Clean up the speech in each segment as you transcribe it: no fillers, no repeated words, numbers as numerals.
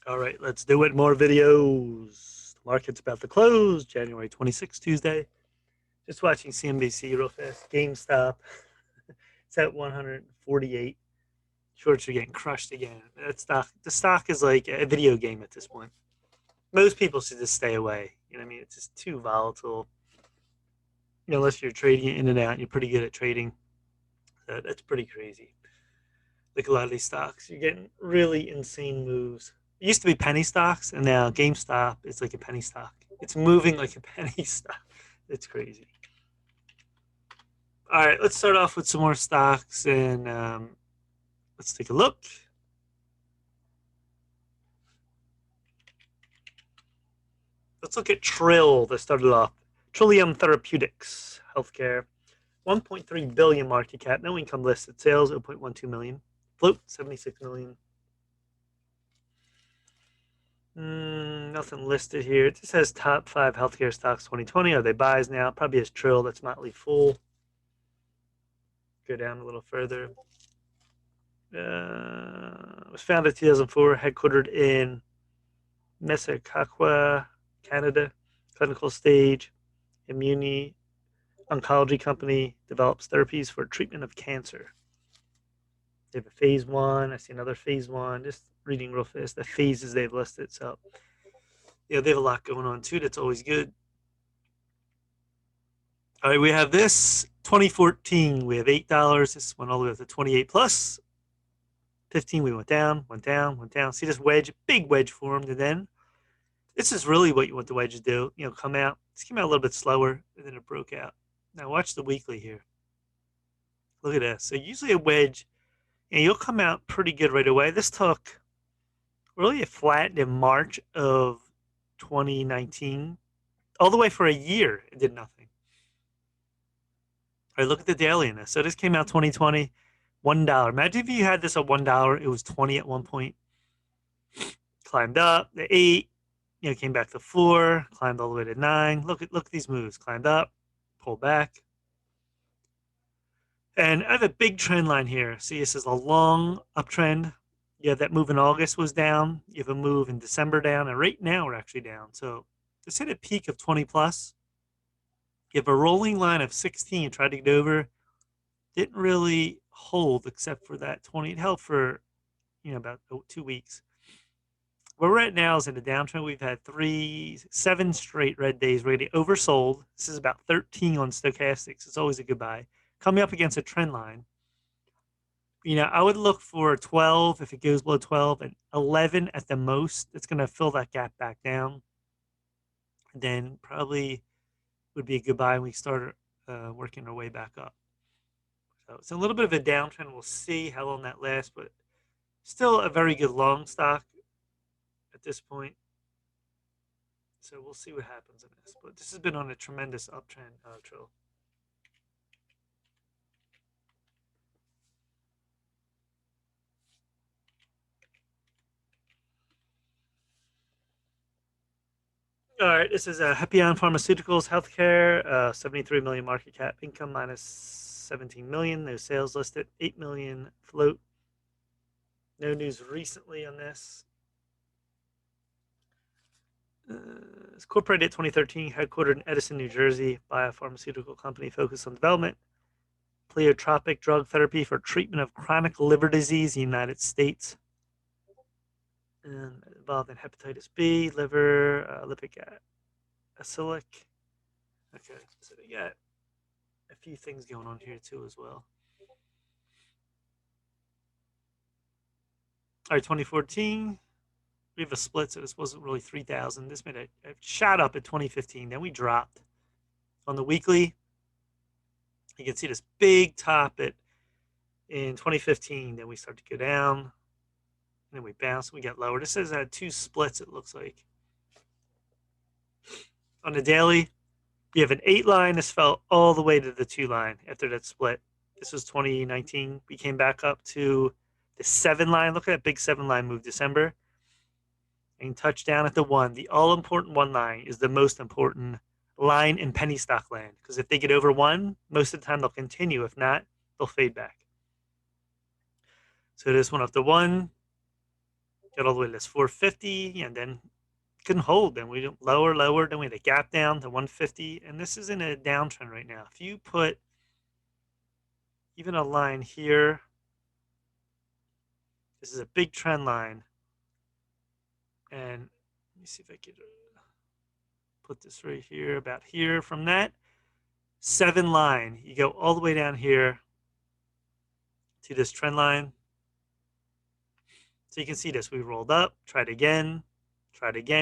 All right, let's do it. More videos. The market's about to close. January 26th, Tuesday. Just watching CNBC real fast. GameStop. It's at 148. Shorts are getting crushed again. The stock is like a video game at this point. Most people should just stay away. You know what I mean? It's just too volatile. Unless you're trading it in and out, and you're pretty good at trading. That's pretty crazy. Like a lot of these stocks, you're getting really insane moves. It used to be penny stocks, and now GameStop is like a penny stock. It's moving like a penny stock. It's crazy. All right, let's start off with some more stocks, and let's take a look. Let's look at Trill that started off. Trillium Therapeutics, healthcare. 1.3 billion market cap, no income listed. Sales 0.12 million. Float 76 million. Nothing listed here. It just says top 5 healthcare stocks 2020. Are they buys now? Probably has Trill. That's Motley Fool. Go down a little further. Was founded 2004, headquartered in Mississauga, Canada. Clinical stage immune oncology company develops therapies for treatment of cancer. They have a phase 1. I see another phase 1. Just reading real fast the phases they've listed. So, they have a lot going on too. That's always good. All right, we have this 2014. We have $8. This went all the way up to 28 plus. 15, we went down, went down, went down. See this wedge, big wedge formed, and then this is really what you want the wedge to do. Come out. This came out a little bit slower, and then it broke out. Now watch the weekly here. Look at this. So usually a wedge, you'll come out pretty good right away. This took really a flat in March of 2019, all the way for a year. It did nothing. All right, look at the daily in this. So this came out 2020, $1. Imagine if you had this at $1. It was 20 at one point. Climbed up the 8. Came back to 4. Climbed all the way to 9. Look at these moves. Climbed up, pulled back. And I have a big trend line here. See, this is a long uptrend. You have that move in August was down. You have a move in December down. And right now we're actually down. So this hit a peak of 20 plus. You have a rolling line of 16. Tried to get over. Didn't really hold except for that 20. It held for, about 2 weeks. Where we're at now is in a downtrend. We've had 7 straight red days ready oversold. This is about 13 on stochastics. It's always a good buy. Coming up against a trend line. I would look for 12 if it goes below 12 and 11 at the most. It's going to fill that gap back down. Then probably would be a good buy when we start working our way back up. So it's a little bit of a downtrend. We'll see how long that lasts, but still a very good long stock at this point. So we'll see what happens in this. But this has been on a tremendous uptrend, Trill. All right, this is Hepion Pharmaceuticals Healthcare, 73 million market cap, income minus 17 million. No sales listed, 8 million float. No news recently on this. It's incorporated 2013, headquartered in Edison, New Jersey, biopharmaceutical company focused on development pleiotropic drug therapy for treatment of chronic liver disease in the United States. And involved in hepatitis B, liver, lipic acylic. Okay, so we got a few things going on here too as well. All right, 2014. We have a split, so this wasn't really 3,000. This made a shot up at 2015. Then we dropped. On the weekly, you can see this big top in 2015. Then we start to go down. And then we bounce. We get lower. This has had 2 splits, it looks like. On the daily, you have an 8 line. This fell all the way to the 2 line after that split. This was 2019. We came back up to the 7 line. Look at that big 7 line move December. And touch down at the 1. The all-important 1 line is the most important line in penny stock land. Because if they get over 1, most of the time they'll continue. If not, they'll fade back. So this went up to 1. Got all the way to this 450, and then couldn't hold. Then we lower, then we had a gap down to 150, and this is in a downtrend right now. If you put even a line here, this is a big trend line, and let me see if I could put this right here, about here. From that 7 line, you go all the way down here to this trend line. So you can see this. We rolled up, tried again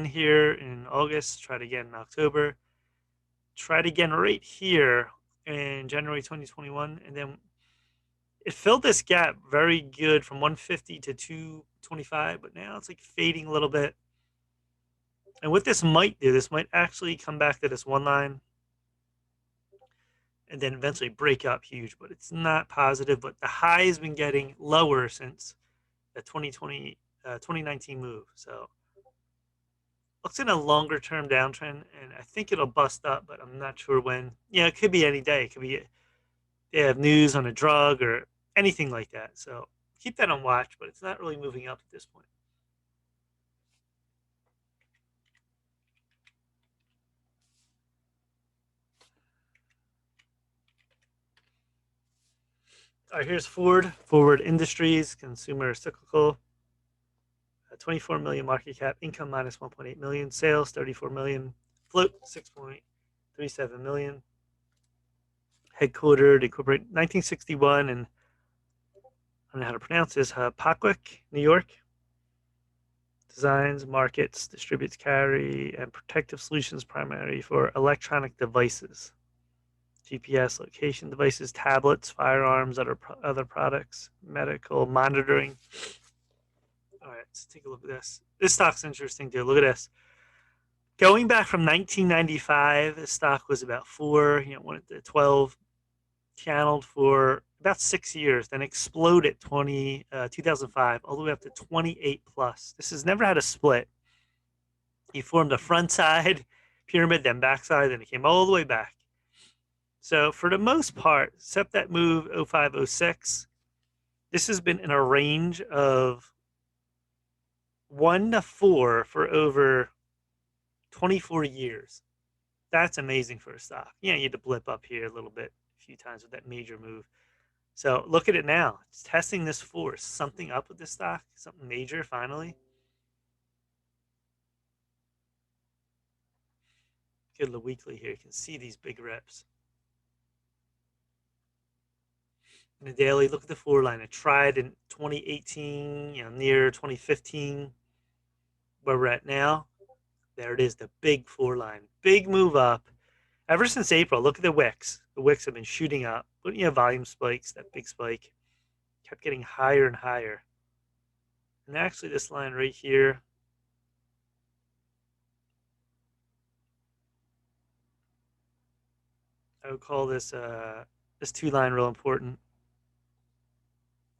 here in August, tried again in October, tried again right here in January 2021, and then it filled this gap very good from 150 to 225, but now it's like fading a little bit. And what this might do, this might actually come back to this one line and then eventually break up huge, but it's not positive. But the high has been getting lower since the 2019 move. So looks in a longer term downtrend, and I think it'll bust up, but I'm not sure when. Yeah, it could be any day. It could be they have news on a drug or anything like that. So keep that on watch, but it's not really moving up at this point. All right, here's Ford. Forward Industries, consumer cyclical. 24 million market cap, income minus 1.8 million, sales 34 million, float 6.37 million. Headquartered, incorporated 1961, and I don't know how to pronounce this. Packwick, New York. Designs, markets, distributes, carry, and protective solutions primary for electronic devices. GPS location devices, tablets, firearms, other products, medical monitoring. All right, let's take a look at this. This stock's interesting too. Look at this. Going back from 1995, the stock was about 4, went to 12, channeled for about 6 years, then exploded 2005 all the way up to 28 plus. This has never had a split. He formed a front side pyramid, then back side, then it came all the way back. So for the most part, except that move 05, 06, this has been in a range of 1 to 4 for over 24 years. That's amazing for a stock. You had to blip up here a little bit, a few times with that major move. So look at it now. It's testing this force. Something up with this stock, something major finally. Get the weekly here. You can see these big reps. In the daily, look at the 4 line. It tried in 2018, near 2015, where we're at now. There it is, the big 4 line. Big move up. Ever since April, look at the wicks. The wicks have been shooting up. But volume spikes, that big spike. Kept getting higher and higher. And actually this line right here, I would call this 2 line real important.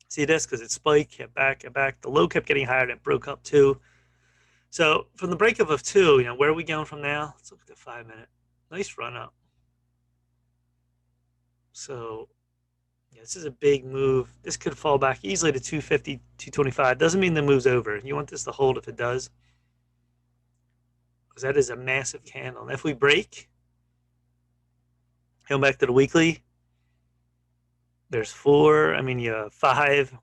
See this? Because it spiked, kept back. The low kept getting higher and it broke up too. So from the breakup of 2, where are we going from now? Let's look at the 5-minute. Nice run up. So this is a big move. This could fall back easily to 250, 225. Doesn't mean the move's over. You want this to hold if it does, because that is a massive candle. And if we break, going back to the weekly, there's 4. I mean, you have 5.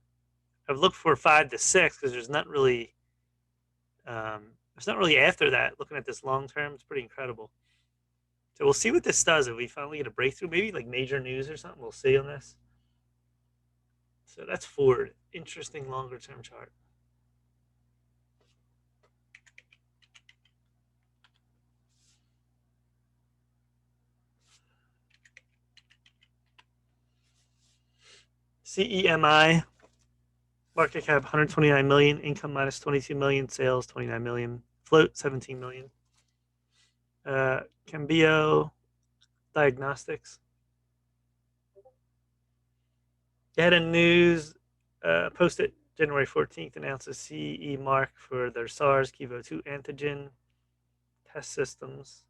I've looked for 5 to 6 because there's not really after that. Looking at this long term, it's pretty incredible. So we'll see what this does if we finally get a breakthrough. Maybe like major news or something. We'll see on this. So that's Ford. Interesting longer term chart. CEMI, market cap 129 million, income minus 22 million, sales 29 million, float 17 million. Cambio Diagnostics. They had a news posted January 14th, announces CE mark for their SARS-CoV-2 antigen test systems.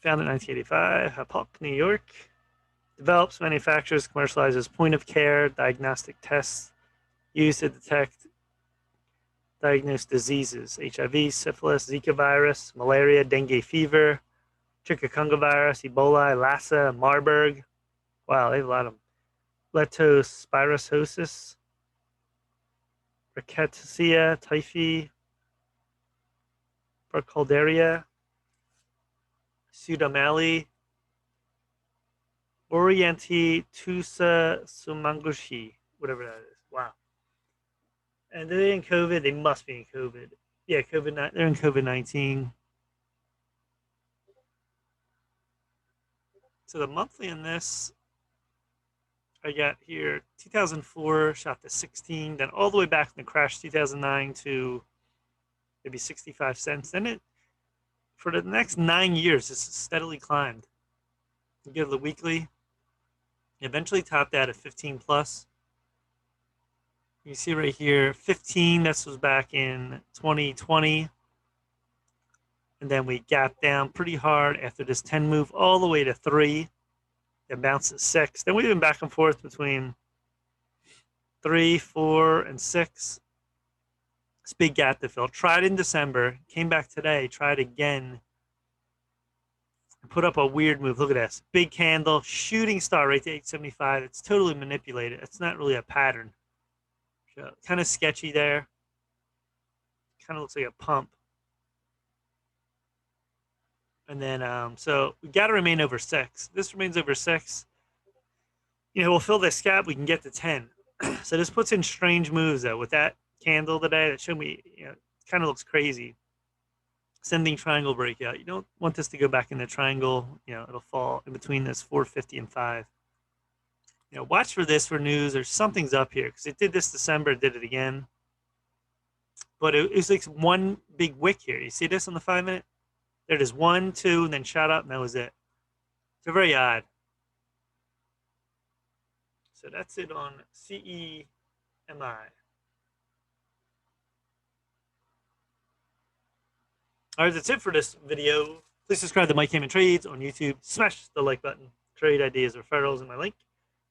Founded in 1985, Hapok, New York. Develops, manufactures, commercializes point-of-care diagnostic tests used to detect, diagnose diseases: HIV, syphilis, Zika virus, malaria, dengue fever, chikungunya virus, Ebola, Lassa, Marburg. Wow, they have a lot of them. Leptospirosis, rickettsia, typhi, burkholderia, pseudomalley, Orienti Tusa Sumangushi, whatever that is. Wow. And they're in COVID. They must be in COVID. Yeah, COVID. They're in COVID-19. So the monthly in this, I got here 2004 shot to 16, then all the way back in the crash 2009 to maybe 65 cents. Then it for the next 9 years, it's steadily climbed. You get the weekly, eventually topped out at 15 plus. You see right here, 15. This was back in 2020. And then we gapped down pretty hard after this 10 move all the way to 3. Then bounced to 6. Then we've been back and forth between 3, 4, and 6. This big gap to fill. Tried in December, came back today, tried again, and put up a weird move. Look at this. Big candle, shooting star right to 875. It's totally manipulated. It's not really a pattern. So, kind of sketchy there. Kind of looks like a pump. And then, so we got to remain over 6. This remains over 6. We'll fill this gap. We can get to 10. So this puts in strange moves, though. With that candle today, that showed me, kind of looks crazy. Sending triangle breakout. You don't want this to go back in the triangle. It'll fall in between this 450 and 5. Watch for this for news or something's up here because it did this December, it did it again. But it was like one big wick here. You see this on the 5-minute? There it is, 1, 2, and then shot up, and that was it. So very odd. So that's it on CEMI. All right, that's it for this video. Please subscribe to Mike Heyman Trades on YouTube. Smash the like button. Trade ideas, referrals, and my link.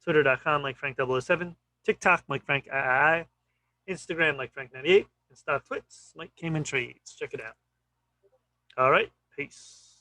Twitter.com, MikeFrank007. TikTok, MikeFrankII. Instagram, MikeFrank98. And stock twits, Mike Heyman Trades. Check it out. All right, peace.